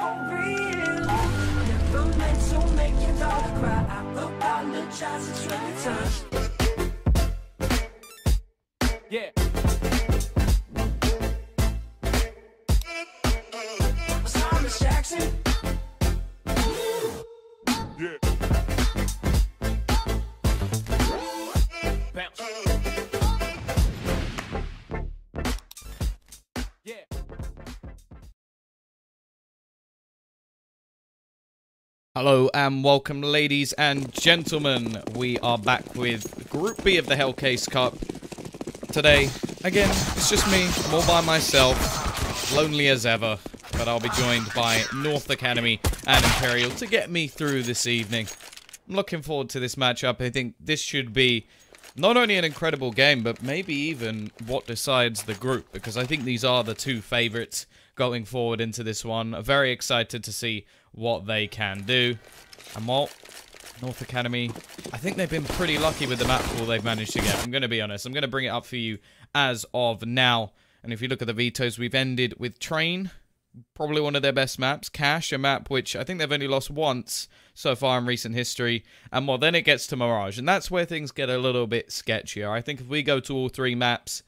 for real. Never meant to make your daughter cry. I apologize, it's really time. Yeah. Thomas Jackson. Yeah. Bounce. Yeah. Hello and welcome, ladies and gentlemen. We are back with Group B of the Hellcase Cup. Today, again, it's just me, I'm all by myself, lonely as ever, but I'll be joined by North Academy and Imperial to get me through this evening. I'm looking forward to this matchup. I think this should be not only an incredible game, but maybe even what decides the group, because I think these are the two favorites going forward into this one. I'm very excited to see what they can do. And while North Academy, I think they've been pretty lucky with the map pool they've managed to get. I'm going to be honest. I'm going to bring it up for you as of now. And if you look at the vetoes, we've ended with Train, probably one of their best maps. Cash, a map which I think they've only lost once so far in recent history. And well, then it gets to Mirage. And that's where things get a little bit sketchier. I think if we go to all three maps,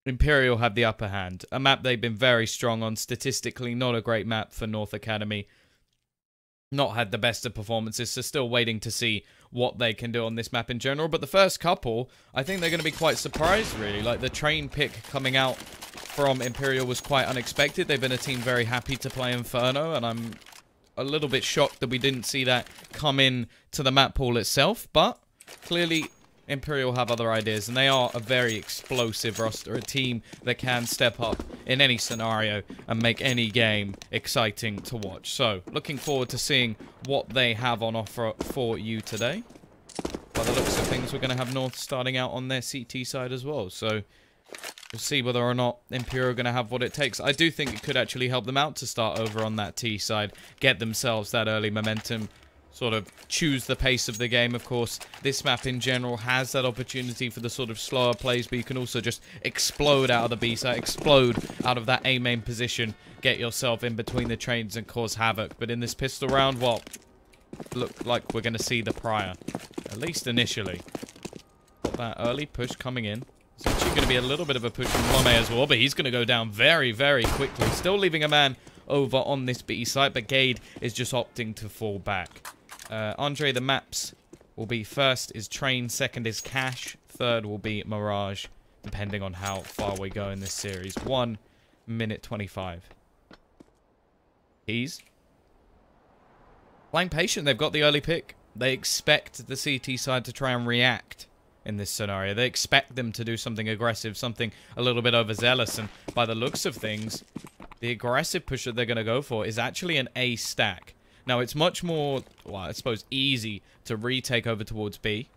Imperial have the upper hand. A map they've been very strong on. Statistically, not a great map for North Academy. Not had the best of performances, so still waiting to see what they can do on this map in general. But the first couple, I think they're going to be quite surprised, really. Like, the Train pick coming out from Imperial was quite unexpected. They've been a team very happy to play Inferno, and I'm a little bit shocked that we didn't see that come in to the map pool itself. But clearly, Imperial have other ideas, and they are a very explosive roster, a team that can step up in any scenario and make any game exciting to watch. So, looking forward to seeing what they have on offer for you today. By the looks of things, we're going to have North starting out on their CT side as well. So, we'll see whether or not Imperial are going to have what it takes. I do think it could actually help them out to start over on that T side, get themselves that early momentum, sort of choose the pace of the game. Of course, this map in general has that opportunity for the sort of slower plays, but you can also just explode out of the B side, explode out of that A main position, get yourself in between the trains and cause havoc. But in this pistol round, well, look like we're going to see the prior, at least initially. Got that early push coming in. It's actually going to be a little bit of a push from Lome as well, but he's going to go down very, very quickly. Still leaving a man over on this B site, but Gade is just opting to fall back. Andre, the maps will be first is Train, second is Cash, third will be Mirage, depending on how far we go in this series. 1 minute 25. Keys. Playing patient, they've got the early pick. They expect the CT side to try and react in this scenario. They expect them to do something aggressive, something a little bit overzealous, and by the looks of things, the aggressive push that they're going to go for is actually an A stack. Now, it's much more, well, I suppose, easy to retake over towards B.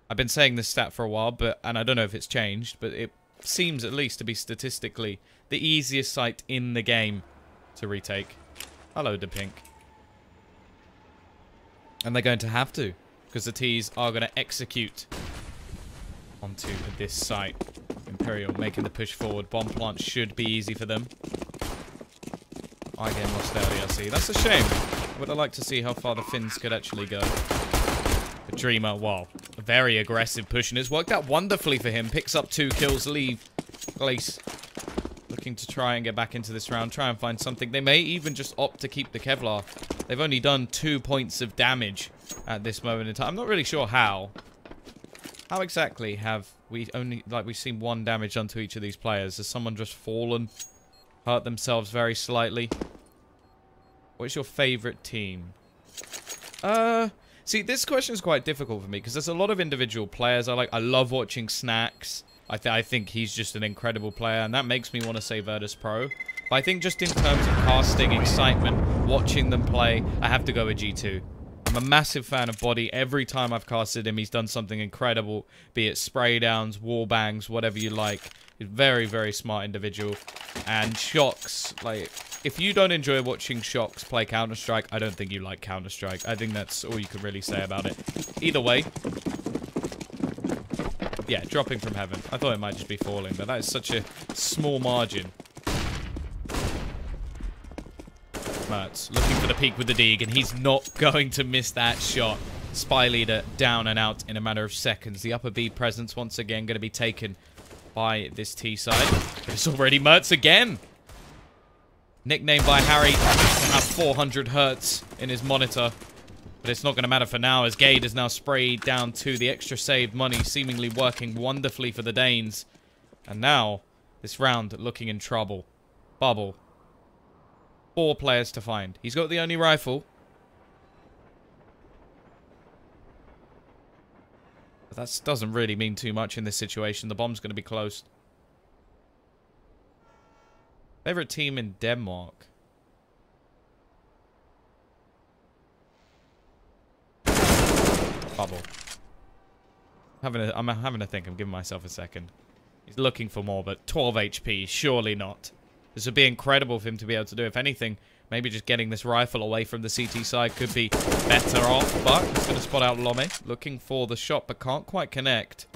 I've been saying this stat for a while, and I don't know if it's changed, but it seems at least to be statistically the easiest site in the game to retake. Hello, DePink. And they're going to have to, because the T's are going to execute onto this site. Imperial making the push forward. Bomb plant should be easy for them. I again lost LDRC. That's a shame. Would I like to see how far the Finns could actually go. The Dreamer, wow, a very aggressive push, and it's worked out wonderfully for him. Picks up 2 kills, leave. Glace looking to try and get back into this round, try and find something. They may even just opt to keep the Kevlar. They've only done 2 points of damage at this moment in time. I'm not really sure how. How exactly have we only, like, we've seen 1 damage done to each of these players? Has someone just fallen, hurt themselves very slightly? What's your favorite team? See, this question is quite difficult for me because there's a lot of individual players I love watching Snacks. I think he's just an incredible player, and that makes me want to say Virtus Pro. But I think just in terms of casting, excitement, watching them play, I have to go with G2. I'm a massive fan of Body. Every time I've casted him, he's done something incredible, be it spray downs, wall bangs, whatever you like. He's a very, very smart individual. And Shox, like, if you don't enjoy watching Shox play Counter-Strike, I don't think you like Counter-Strike. I think that's all you can really say about it. Either way, yeah, dropping from heaven. I thought it might just be falling, but that is such a small margin. Mertz looking for the peak with the Deeg, and he's not going to miss that shot. Spy leader down and out in a matter of seconds. The upper B presence once again going to be taken by this T side. But it's already Mertz again. Nicknamed by Harry to have 400 hertz in his monitor. But it's not going to matter for now, as Gade is now sprayed down to the extra saved money, seemingly working wonderfully for the Danes. And now, this round looking in trouble. Bubble. 4 players to find. He's got the only rifle. But that doesn't really mean too much in this situation. The bomb's going to be close. Favorite team in Denmark? Bubble. I'm having a think. I'm giving myself a second. He's looking for more, but 12 HP, surely not. This would be incredible for him to be able to do. If anything, maybe just getting this rifle away from the CT side could be better off. But he's going to spot out Lome. Looking for the shot, but can't quite connect.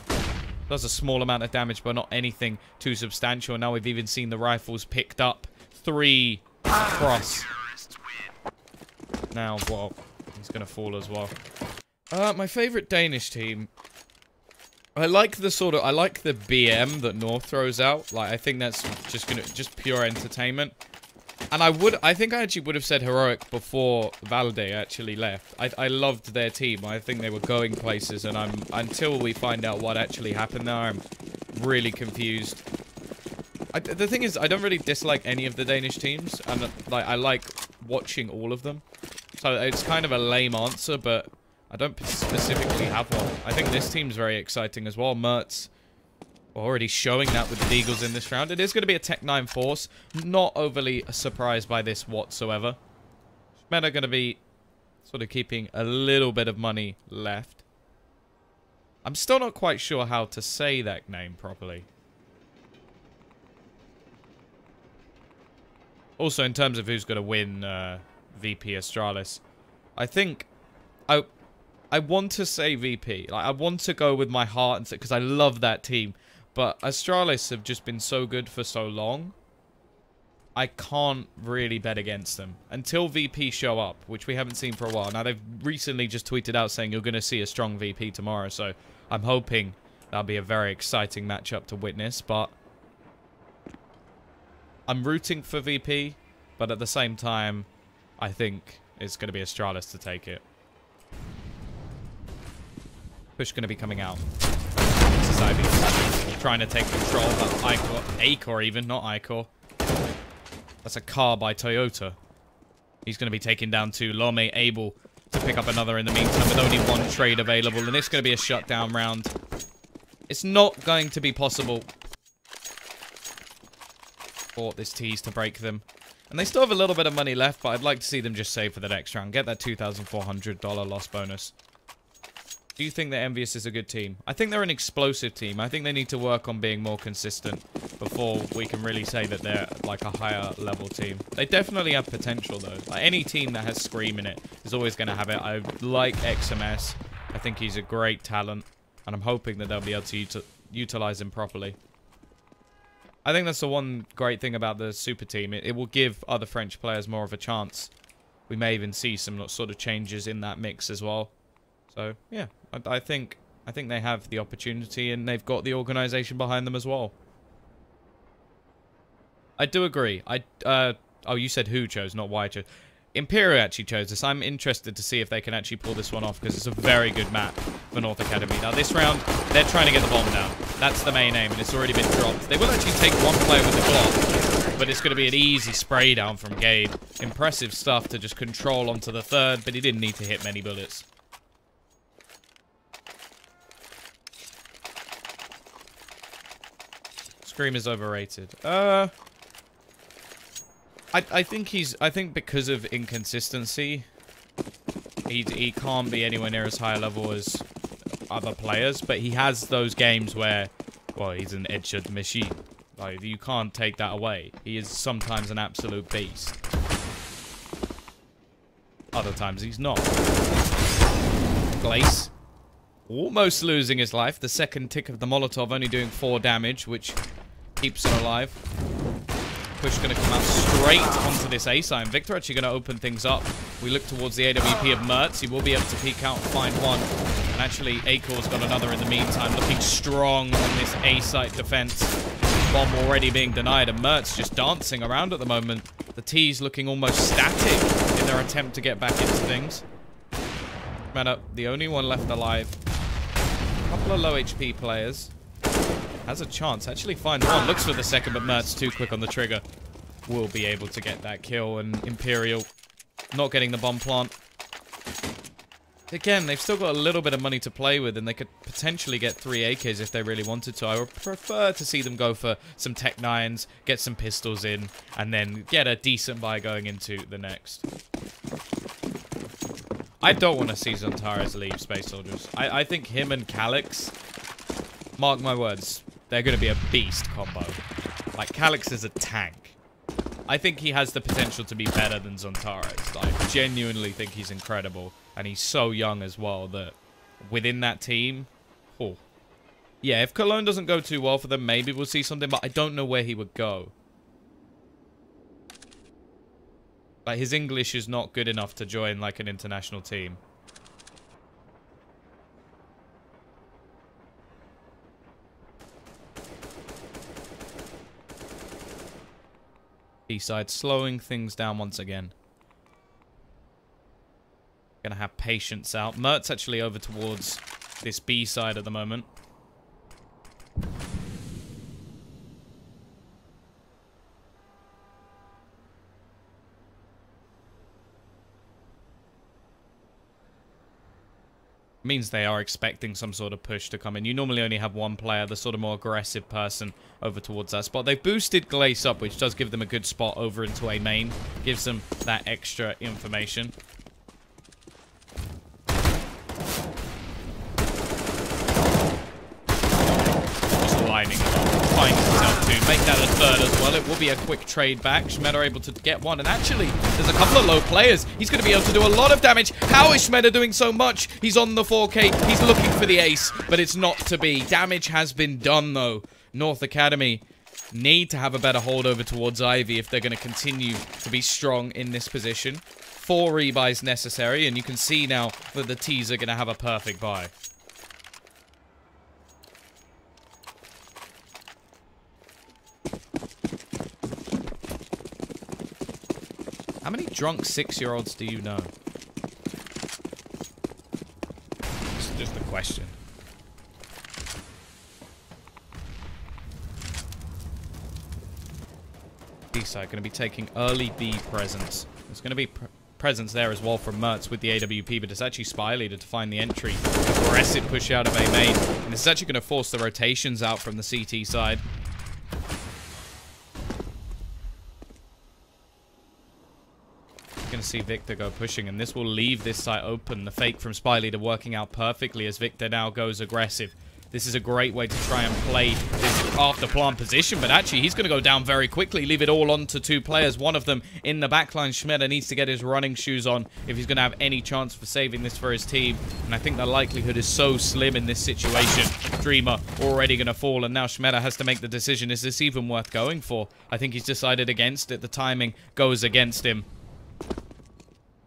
Does a small amount of damage, but not anything too substantial. Now we've even seen the rifles picked up. 3 across. Now, well, he's going to fall as well. My favorite Danish team. I like the BM that North throws out. Like, I think that's just pure entertainment. And I think I actually would have said Heroic before Valde actually left. I loved their team. I think they were going places, and until we find out what actually happened there, I'm really confused. The thing is, I don't really dislike any of the Danish teams, and like I like watching all of them. So it's kind of a lame answer, but I don't specifically have one. I think this team's very exciting as well. Mertz already showing that with the Eagles in this round. It is going to be a Tech 9 force. Not overly surprised by this whatsoever. Men are going to be sort of keeping a little bit of money left. I'm still not quite sure how to say that name properly. Also, in terms of who's going to win VP Astralis, I think I want to say VP. Like, I want to go with my heart and say, because I love that team. But Astralis have just been so good for so long. I can't really bet against them until VP show up, which we haven't seen for a while. Now, they've recently just tweeted out saying you're going to see a strong VP tomorrow. So I'm hoping that'll be a very exciting matchup to witness. But I'm rooting for VP. But at the same time, I think it's going to be Astralis to take it. Push going to be coming out. This is Ivy trying to take control. That's Acor even, not Icor. That's a car by Toyota. He's going to be taken down to Lome, able to pick up another in the meantime with only 1 trade available. And it's going to be a shutdown round. It's not going to be possible for this tease to break them. And they still have a little bit of money left, but I'd like to see them just save for the next round. Get that $2,400 loss bonus. Do you think that Envious is a good team? I think they're an explosive team. I think they need to work on being more consistent before we can really say that they're like a higher level team. They definitely have potential though. Like, any team that has Scream in it is always going to have it. I like XMS. I think he's a great talent. And I'm hoping that they'll be able to utilize him properly. I think that's the one great thing about the super team. It will give other French players more of a chance. We may even see some sort of changes in that mix as well. So, yeah, I think they have the opportunity and they've got the organization behind them as well. I do agree. Oh, you said who chose, not why chose. Imperial actually chose this. I'm interested to see if they can actually pull this one off because it's a very good map for North Academy. Now, this round, they're trying to get the bomb down. That's the main aim, and it's already been dropped. They will actually take 1 player with the Glock, but it's going to be an easy spray down from Gabe. Impressive stuff to just control onto the 3rd, but he didn't need to hit many bullets. Scream is overrated. I think because of inconsistency, he can't be anywhere near as high a level as other players, but he has those games where, well, he's an headshot machine. Like, you can't take that away. He is sometimes an absolute beast. Other times he's not. Glace. Almost losing his life. The second tick of the Molotov only doing 4 damage, which keeps him alive. push going to come out straight onto this A side. Victor actually going to open things up. We look towards the AWP of Mertz. He will be able to peek out and find one. And actually, Acor's got another in the meantime, looking strong on this A site defense. Bomb already being denied, and Mertz just dancing around at the moment. The T's looking almost static in their attempt to get back into things. Meta, the only one left alive. A couple of low HP players. Has a chance. Actually finds one. Looks for the second, but Mertz too quick on the trigger. Will be able to get that kill, and Imperial not getting the bomb plant. Again, they've still got a little bit of money to play with, and they could potentially get 3 AKs if they really wanted to. I would prefer to see them go for some Tech 9s, get some pistols in, and then get a decent buy going into the next. I don't want to see Zontares leave Space Soldiers. I think him and Calyx, mark my words, they're going to be a beast combo. Like, Calyx is a tank. I think he has the potential to be better than Zontares. I genuinely think he's incredible. And he's so young as well that within that team... Oh. Yeah, if Cologne doesn't go too well for them, maybe we'll see something. But I don't know where he would go. Like, his English is not good enough to join, like, an international team. B-side slowing things down once again. Gonna have patience out. Mertz actually over towards this B side at the moment. Means they are expecting some sort of push to come in. You normally only have one player, the sort of more aggressive person, over towards that spot. They've boosted Glace up, which does give them a good spot over into a main. Gives them that extra information. Lining it up, finding himself to make that a third as well. It will be a quick trade back. Schmeder able to get one, and actually, there's a couple of low players. He's going to be able to do a lot of damage. How is Schmeder doing so much? He's on the 4K. He's looking for the ace, but it's not to be. Damage has been done, though. North Academy need to have a better hold over towards Ivy if they're going to continue to be strong in this position. 4 rebuys necessary, and you can see now that the T's are going to have a perfect buy. How many drunk 6-year-olds do you know? It's just a question. B-side going to be taking early B presence. There's going to be presence there as well from Mertz with the AWP, but it's actually Spy Leader to find the entry. Aggressive push out of A main. And this is actually going to force the rotations out from the CT side. Going to see Victor go pushing, and this will leave this site open. The fake from Spy Leader working out perfectly as Victor now goes aggressive. This is a great way to try and play this after plant position, but actually he's going to go down very quickly, leave it all on to 2 players, one of them in the backline. Schmeder needs to get his running shoes on if he's going to have any chance for saving this for his team, and I think the likelihood is so slim in this situation. Dreamer already going to fall, and now Schmeder has to make the decision, is this even worth going for? I think he's decided against it. The timing goes against him.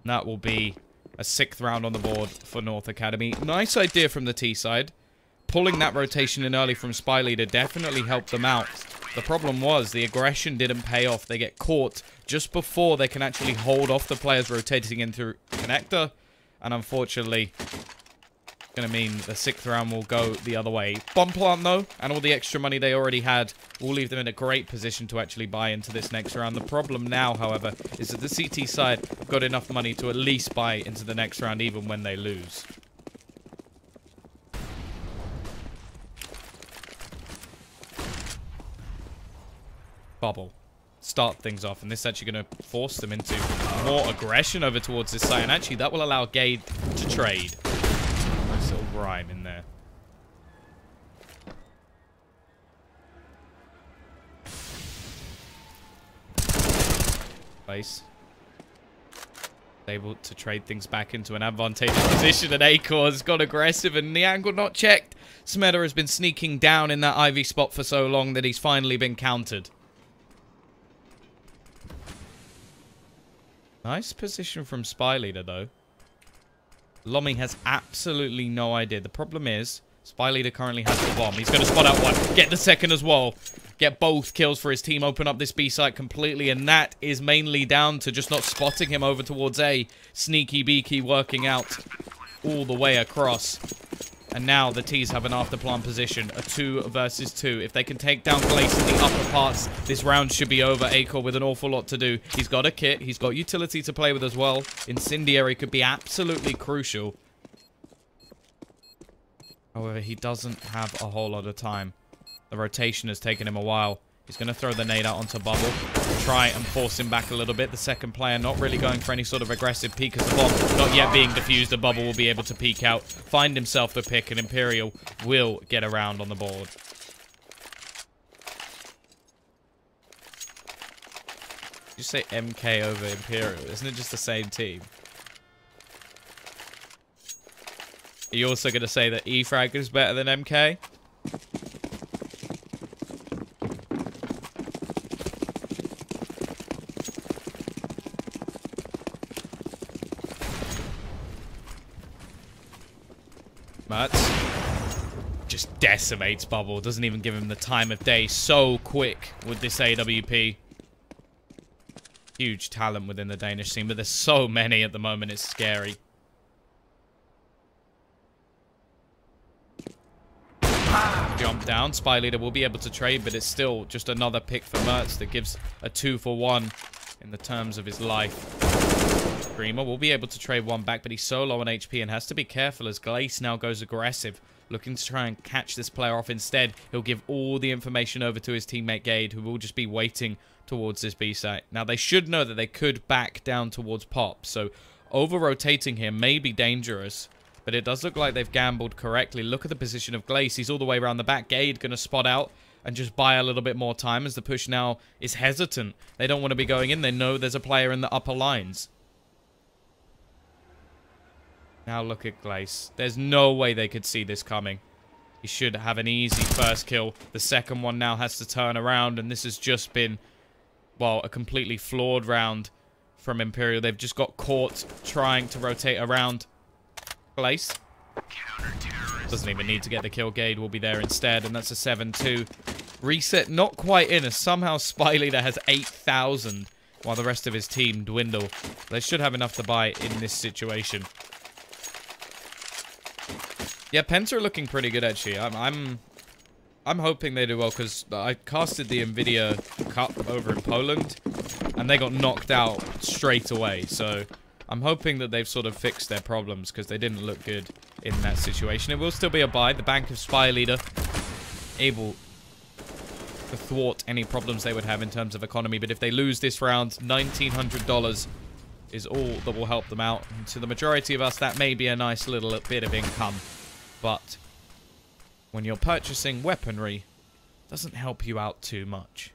That will be a 6th round on the board for North Academy. Nice idea from the T side. Pulling that rotation in early from Spy Leader definitely helped them out. The problem was the aggression didn't pay off. They get caught just before they can actually hold off the players rotating in through connector. And unfortunately, going to mean the 6th round will go the other way. Bomb plant, though, and all the extra money they already had will leave them in a great position to actually buy into this next round. The problem now, however, is that the CT side got enough money to at least buy into the next round, even when they lose. Bubble. Start things off, and this is actually going to force them into more aggression over towards this side, and actually that will allow Gade to trade. Nice little rhyme in there. Place. Able to trade things back into an advantageous position, and Acor's got aggressive, and the angle not checked. Smeder has been sneaking down in that Ivy spot for so long that he's finally been countered. Nice position from Spy Leader, though. Lomi has absolutely no idea. The problem is, Spy Leader currently has the bomb. He's going to spot out one. Get the second as well. Get both kills for his team. Open up this B site completely. And that is mainly down to just not spotting him over towards A. Sneaky Beaky working out all the way across. And now the T's have an after-plant position. A 2 versus 2. If they can take down Glace in the upper parts, this round should be over. Acor with an awful lot to do. He's got a kit. He's got utility to play with as well. Incendiary could be absolutely crucial. However, he doesn't have a whole lot of time. The rotation has taken him a while. He's going to throw the nade out onto Bubble. Try and force him back a little bit. The second player not really going for any sort of aggressive peek as the bomb not yet being defused. The Bubble will be able to peek out. Find himself the pick, and Imperial will get around on the board. You say MK over Imperial. Isn't it just the same team? Are you also going to say that E-Frag is better than MK? Mertz just decimates Bubble. Doesn't even give him the time of day. So quick with this AWP. Huge talent within the Danish scene, but there's so many at the moment. It's scary. Jump down. Spy Leader will be able to trade, but it's still just another pick for Mertz that gives a 2-for-1 in the terms of his life. Screamer will be able to trade one back, but he's so low on HP and has to be careful as Glace now goes aggressive, looking to try and catch this player off instead. He'll give all the information over to his teammate Gade, who will just be waiting towards this B site. Now, they should know that they could back down towards Pop, so over-rotating here may be dangerous. But it does look like they've gambled correctly. Look at the position of Glace. He's all the way around the back. Gade going to spot out and just buy a little bit more time as the push now is hesitant. They don't want to be going in. They know there's a player in the upper lines. Now look at Glace. There's no way they could see this coming. He should have an easy first kill. The second one now has to turn around, and this has just been, well, a completely flawed round from Imperial. They've just got caught trying to rotate around Glace. Doesn't even need to get the kill. Gade will be there instead, and that's a 7-2. Reset not quite in, as somehow Spy Leader has 8,000 while the rest of his team dwindle. They should have enough to buy in this situation. Yeah, Penta are looking pretty good actually. I'm hoping they do well, because I casted the Nvidia Cup over in Poland and they got knocked out straight away, so I'm hoping that they've sort of fixed their problems, because they didn't look good in that situation. It will still be a buy. The Bank of Spy Leader able to thwart any problems they would have in terms of economy. But if they lose this round, $1,900 is all that will help them out. And to the majority of us, that may be a nice little bit of income. But when you're purchasing weaponry, it doesn't help you out too much.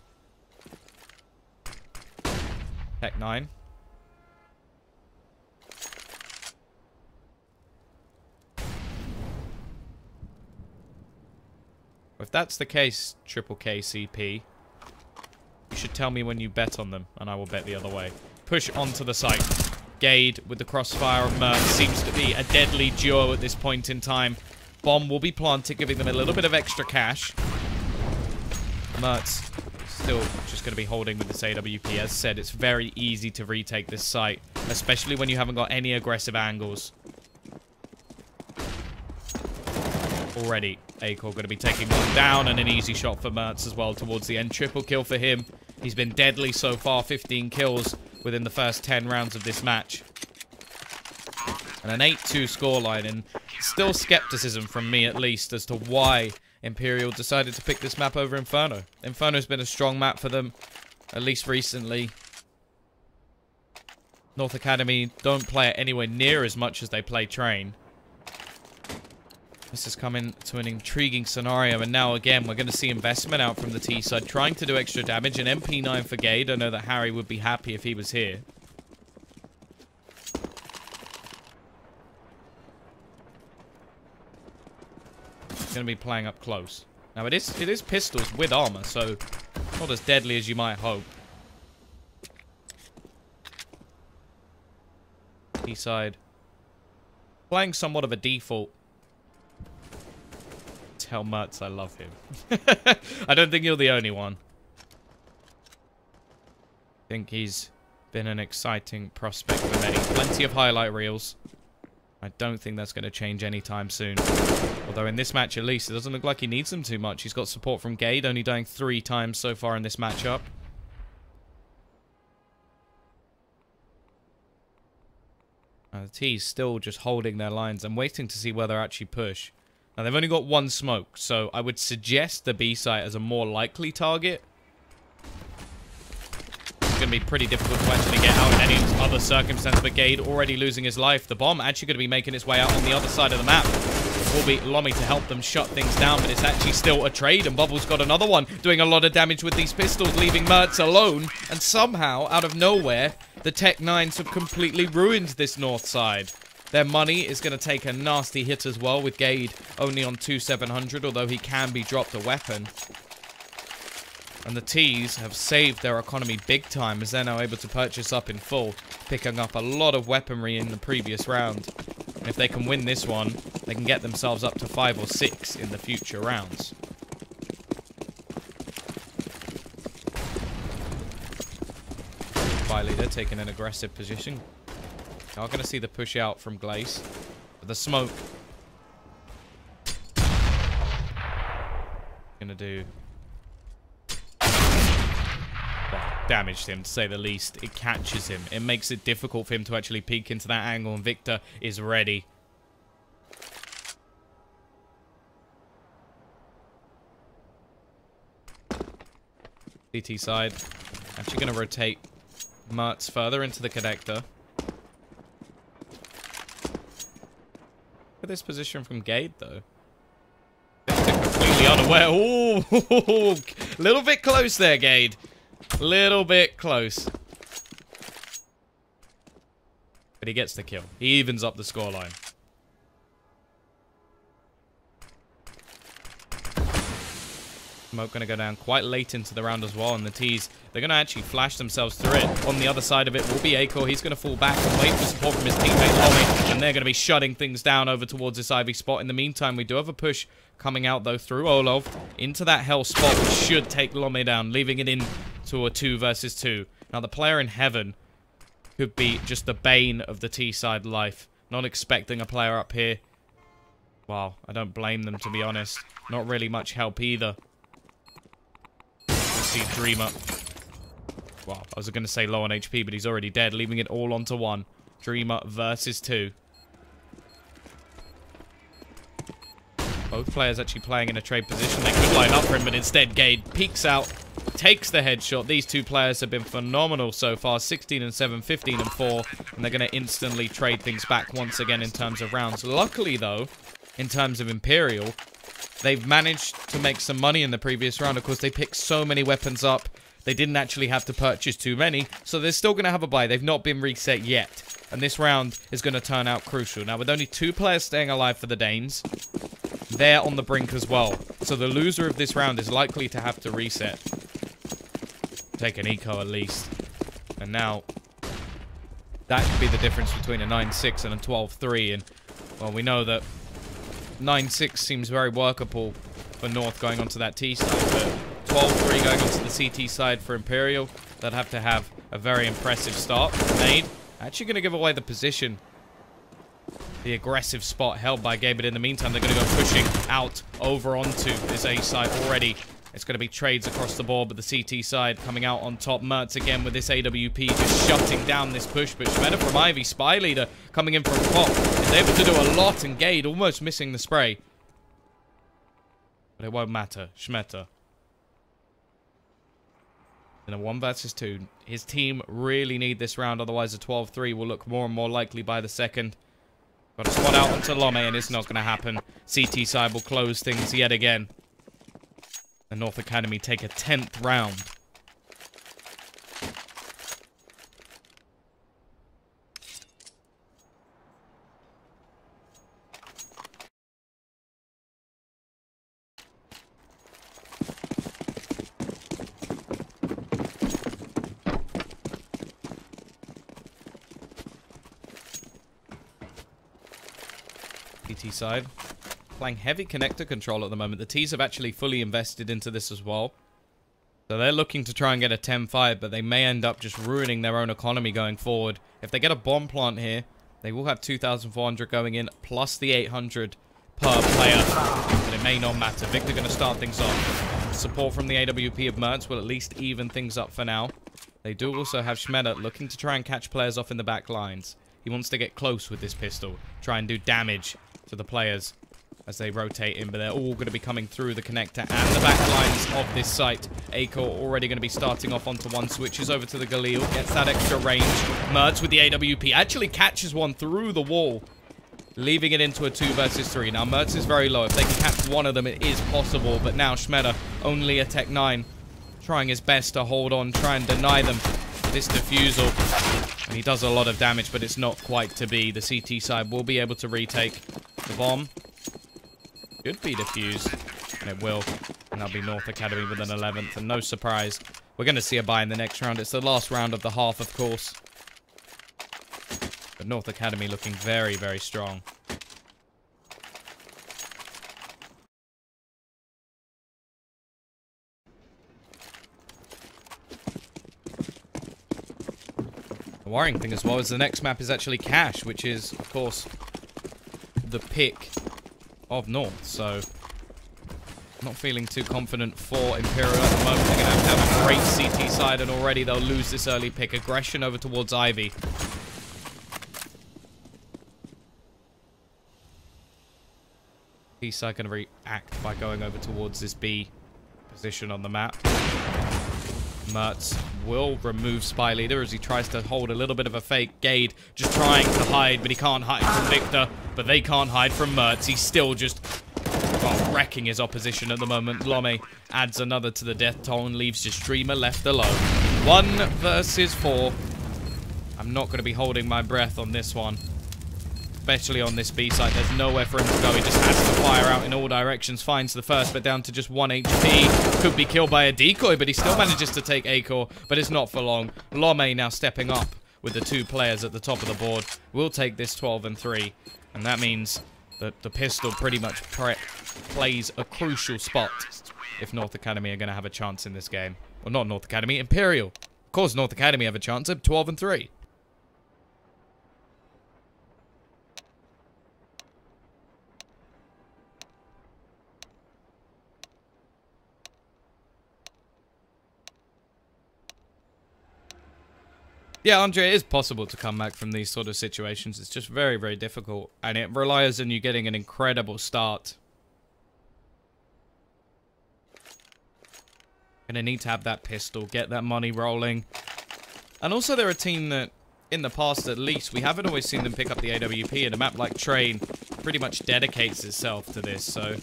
Tech 9. If that's the case, Triple KCP, you should tell me when you bet on them, and I will bet the other way. Push onto the site. Gade with the crossfire of Mertz seems to be a deadly duo at this point in time. Bomb will be planted, giving them a little bit of extra cash. Mertz still just going to be holding with this AWP. As said, it's very easy to retake this site, especially when you haven't got any aggressive angles. Already, Acor going to be taking one down, and an easy shot for Mertz as well towards the end. Triple kill for him. He's been deadly so far. 15 kills within the first 10 rounds of this match. And an 8-2 scoreline, and still skepticism from me at least as to why Imperial decided to pick this map over Inferno. Inferno's been a strong map for them, at least recently. North Academy don't play it anywhere near as much as they play Train. This is coming to an intriguing scenario, and now again we're going to see investment out from the T side, trying to do extra damage. An MP9 for Gade. I know that Harry would be happy if he was here. He's going to be playing up close. Now it is pistols with armor, so not as deadly as you might hope. CT side. Playing somewhat of a default. Tell Mertz I love him. I don't think you're the only one. I think he's been an exciting prospect for many. Plenty of highlight reels. I don't think that's going to change anytime soon. Although in this match at least, it doesn't look like he needs them too much. He's got support from Gade, only dying 3 times so far in this matchup. The T's still just holding their lines. I'm waiting to see where they actually push. Now, they've only got 1 smoke, so I would suggest the B site as a more likely target. It's going to be pretty difficult to actually get out in any other circumstance, but Gade already losing his life. The bomb actually going to be making its way out on the other side of the map. It will be Lomi to help them shut things down, but it's actually still a trade, and Bubble's got another one, doing a lot of damage with these pistols, leaving Mertz alone, and somehow, out of nowhere, the Tech 9s have completely ruined this north side. Their money is going to take a nasty hit as well, with Gade only on 2,700, although he can be dropped a weapon. And the T's have saved their economy big time, as they're now able to purchase up in full, picking up a lot of weaponry in the previous round. And if they can win this one, they can get themselves up to 5 or 6 in the future rounds. Spy leader taking an aggressive position. Not going to see the push out from Glace. But the smoke. Going to do... well, damaged him, to say the least. It catches him. It makes it difficult for him to actually peek into that angle, and Victor is ready. CT side. Actually going to rotate Mertz further into the connector. Look at this position from Gade, though. Completely unaware. Ooh, little bit close there, Gade. Little bit close. But he gets the kill. He evens up the scoreline. Smoke going to go down quite late into the round as well, and the T's, they're going to actually flash themselves through it. On the other side of it will be Acor. He's going to fall back and wait for support from his teammate Lomi, and they're going to be shutting things down over towards this Ivy spot. In the meantime, we do have a push coming out, though, through Olov into that Hell spot, which should take Lomi down, leaving it in to a 2 versus 2. Now, the player in heaven could be just the bane of the T-side life. Not expecting a player up here. Wow, I don't blame them, to be honest. Not really much help either. See Dreamer. Well, I was going to say low on HP, but he's already dead, leaving it all onto 1. Dreamer versus 2. Both players actually playing in a trade position. They could line up for him, but instead Gade peeks out, takes the headshot. These two players have been phenomenal so far. 16 and 7, 15 and 4. And they're going to instantly trade things back once again in terms of rounds. Luckily, though, in terms of Imperial, they've managed to make some money in the previous round. Of course, they picked so many weapons up. They didn't actually have to purchase too many. So they're still going to have a buy. They've not been reset yet. And this round is going to turn out crucial. Now, with only 2 players staying alive for the Danes, they're on the brink as well. So the loser of this round is likely to have to reset. Take an eco at least. And now, that could be the difference between a 9-6 and a 12-3. And, well, we know that 9-6 seems very workable for North going onto that T side, but 12-3 going onto the CT side for Imperial, they'd have to have a very impressive start. Nade actually going to give away the position. The aggressive spot held by Gabe, but in the meantime, they're going to go pushing out over onto this A side already. It's going to be trades across the board, but the CT side coming out on top. Mertz again with this AWP just shutting down this push. But Schmetter from Ivy, spy leader, coming in from top, is able to do a lot, and Gade almost missing the spray. But it won't matter. Schmetter. In a 1 versus 2. His team really need this round, otherwise a 12-3 will look more and more likely by the second. Got a spot out onto Lome, and it's not going to happen. CT side will close things yet again. The North Academy take a 10th round. CT side. Playing heavy connector control at the moment. The T's have actually fully invested into this as well. So they're looking to try and get a 10-5, but they may end up just ruining their own economy going forward. If they get a bomb plant here, they will have 2,400 going in, plus the 800 per player. But it may not matter. Victor going to start things off. Support from the AWP of Mertz will at least even things up for now. They do also have Schmeder looking to try and catch players off in the back lines. He wants to get close with this pistol. Try and do damage to the players as they rotate in, but they're all going to be coming through the connector and the back lines of this site. Acor already going to be starting off onto one, switches over to the Galil, gets that extra range. Mertz with the AWP actually catches one through the wall, leaving it into a 2 versus 3. Now, Mertz is very low. If they can catch one of them, it is possible, but now Schmeder, only a Tech 9, trying his best to hold on, try and deny them this defusal. And he does a lot of damage, but it's not quite to be. The CT side will be able to retake the bomb. Should be defused, and it will. And that'll be North Academy with an 11th, and no surprise, we're going to see a buy in the next round. It's the last round of the half, of course. But North Academy looking very, very strong. The worrying thing as well is the next map is actually Cache, which is, of course, the pick of North, so not feeling too confident for Imperial at the moment. They're going to have a great CT side, and already they'll lose this early pick. Aggression over towards Ivy. T-side going to react by going over towards this B position on the map. Mertz will remove Spy Leader as he tries to hold a little bit of a fake. Gade just trying to hide, but he can't hide from Victor. But they can't hide from Mertz. He's still just, well, wrecking his opposition at the moment. Lome adds another to the death toll and leaves just Dreamer left alone. 1 versus 4. I'm not going to be holding my breath on this one. Especially on this B side. There's nowhere for him to go. He just has to fire out in all directions. Finds the first, but down to just 1 HP. Could be killed by a decoy, but he still manages to take Acor. But it's not for long. Lome now stepping up with the 2 players at the top of the board. Will take this 12 and 3. And that means that the pistol pretty much plays a crucial spot if North Academy are going to have a chance in this game. Well, not North Academy, Imperial. Of course, North Academy have a chance at 12 and 3. Yeah, Andre, it is possible to come back from these sort of situations. It's just very, very difficult. And it relies on you getting an incredible start. Gonna need to have that pistol, get that money rolling. And also they're a team that, in the past at least, we haven't always seen them pick up the AWP. And a map like Train pretty much dedicates itself to this. So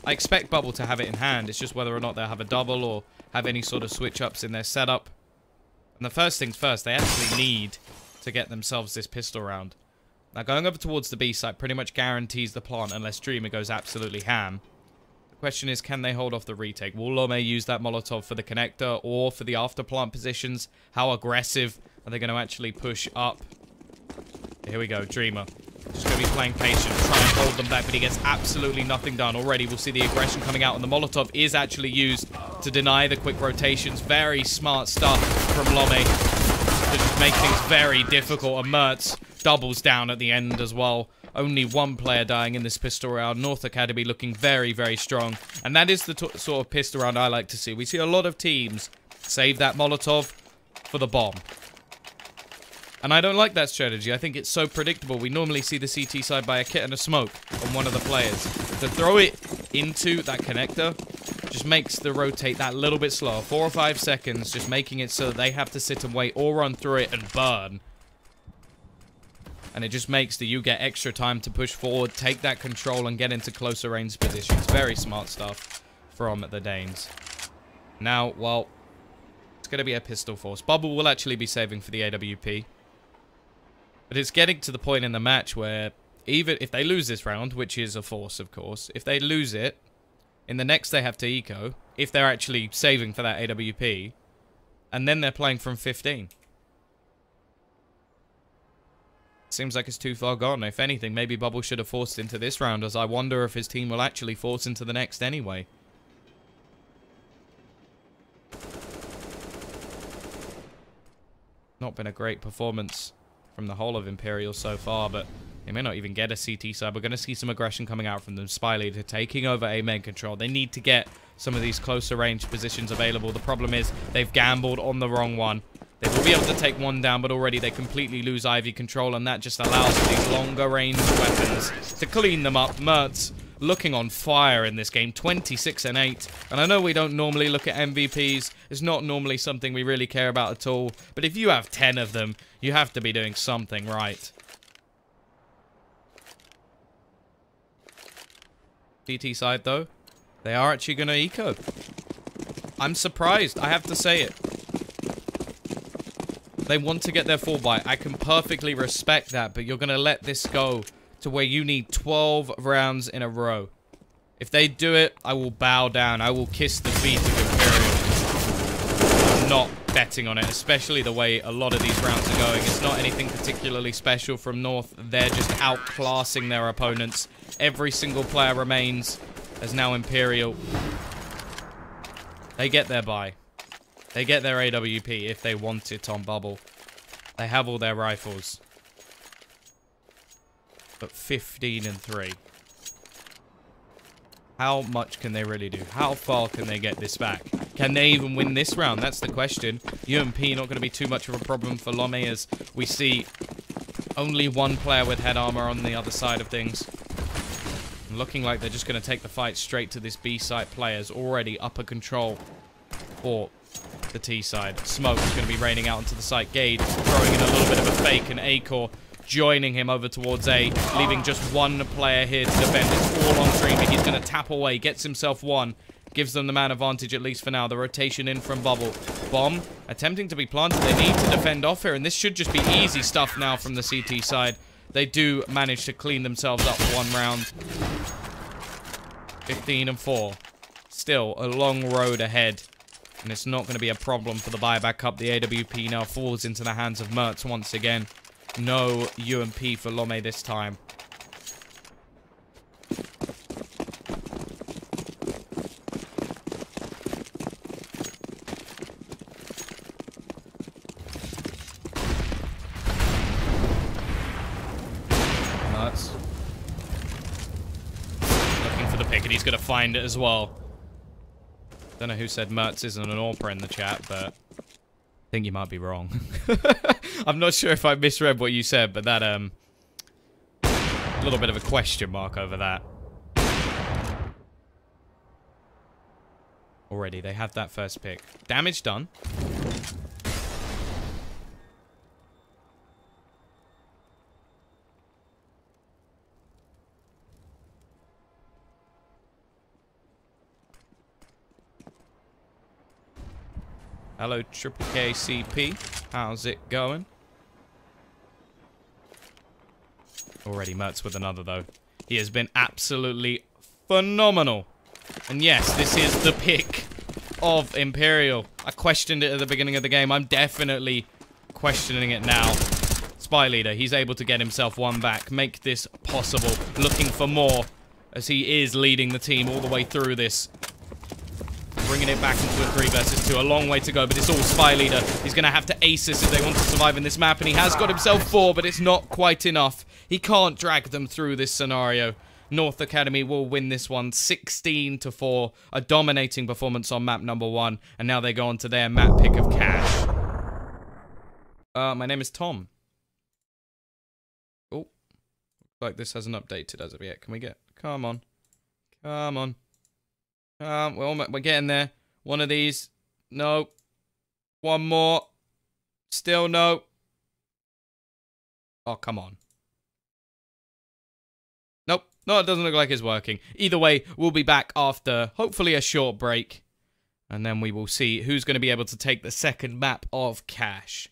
I expect Bubble to have it in hand. It's just whether or not they'll have a double or have any sort of switch-ups in their setup. And the first things first, they actually need to get themselves this pistol round. Now, going over towards the B site pretty much guarantees the plant unless Dreamer goes absolutely ham. The question is, can they hold off the retake? Will Lome use that Molotov for the connector or for the after plant positions? How aggressive are they going to actually push up? Here we go, Dreamer. Just going to be playing patient, trying to hold them back, but he gets absolutely nothing done. Already, we'll see the aggression coming out, and the Molotov is actually used to deny the quick rotations. Very smart stuff from Lome to just make things very difficult. And Mertz doubles down at the end as well. Only 1 player dying in this pistol round. North Academy looking very, very strong. And that is the sort of pistol round I like to see. We see a lot of teams save that Molotov for the bomb. And I don't like that strategy. I think it's so predictable. We normally see the CT side by a kit and a smoke on one of the players. To throw it into that connector just makes the rotate that little bit slower. 4 or 5 seconds, just making it so that they have to sit and wait or run through it and burn. And it just makes that you get extra time to push forward, take that control, and get into closer range positions. Very smart stuff from the Danes. Now, well, it's going to be a pistol force. Bubble will actually be saving for the AWP. But it's getting to the point in the match where even if they lose this round, which is a force, of course, if they lose it, in the next they have to eco, if they're actually saving for that AWP, and then they're playing from 15. Seems like it's too far gone. If anything, maybe Bubble should have forced into this round, as I wonder if his team will actually force into the next anyway. Not been a great performance from the whole of Imperial so far, but they may not even get a CT side. We're going to see some aggression coming out from them. Spy Leader taking over A main control. They need to get some of these closer range positions available. The problem is they've gambled on the wrong one. They will be able to take one down, but already they completely lose Ivy control, and that just allows for these longer range weapons to clean them up. Mertz looking on fire in this game, 26-8. And I know we don't normally look at MVPs. It's not normally something we really care about at all. But if you have 10 of them, you have to be doing something right. GT side, though, they are actually going to eco. I'm surprised. I have to say it. They want to get their 4-buy. I can perfectly respect that, but you're going to let this go to where you need 12 rounds in a row. If they do it, I will bow down. I will kiss the feet of Imperial. I'm not betting on it, especially the way a lot of these rounds are going. It's not anything particularly special from North. They're just outclassing their opponents. Every single player remains as now Imperial. They get their buy. They get their AWP if they want it on Bubble. They have all their rifles. But 15-3. How much can they really do? How far can they get this back? Can they even win this round? That's the question. UMP not going to be too much of a problem for Lome, as we see only one player with head armor on the other side of things. Looking like they're just going to take the fight straight to this B site. Players already upper control for the T side. Smoke's going to be raining out onto the site. Gade throwing in a little bit of a fake, and Acor joining him over towards A, leaving just one player here to defend. It's all on Dreamer. He's going to tap away, gets himself one, gives them the man advantage at least for now. The rotation in from Bubble. Bomb attempting to be planted. They need to defend off here, and this should just be easy stuff now from the CT side. They do manage to clean themselves up one round. 15-4. Still a long road ahead, and it's not going to be a problem for the buyback up. The AWP now falls into the hands of Mertz once again. No UMP for Lome this time. Mertz looking for the pick, and he's going to find it as well. Don't know who said Mertz isn't an AWPer in the chat, but I think you might be wrong. I'm not sure if I misread what you said, but that, a little bit of a question mark over that. Already, they have that first pick. Damage done. Hello, Triple KCP. How's it going? Already Mertz with another, though. He has been absolutely phenomenal. And yes, this is the pick of Imperial. I questioned it at the beginning of the game. I'm definitely questioning it now. Spy Leader, he's able to get himself one back. Make this possible. Looking for more, as he is leading the team all the way through this. Bringing it back into a 3 versus 2. A long way to go, but it's all Spy Leader. He's going to have to ace this if they want to survive in this map, and he has got himself 4, but it's not quite enough. He can't drag them through this scenario. North Academy will win this one 16-4. A dominating performance on map number 1, and now they go on to their map pick of Cash. My name is Tom. Oh, looks like this hasn't updated as of yet. Can we get... Come on. Come on. We're getting there. One of these. No. One more. Still no. Oh, come on. Nope. No, it doesn't look like it's working. Either way, we'll be back after, hopefully, a short break. And then we will see who's going to be able to take the second map of Cash.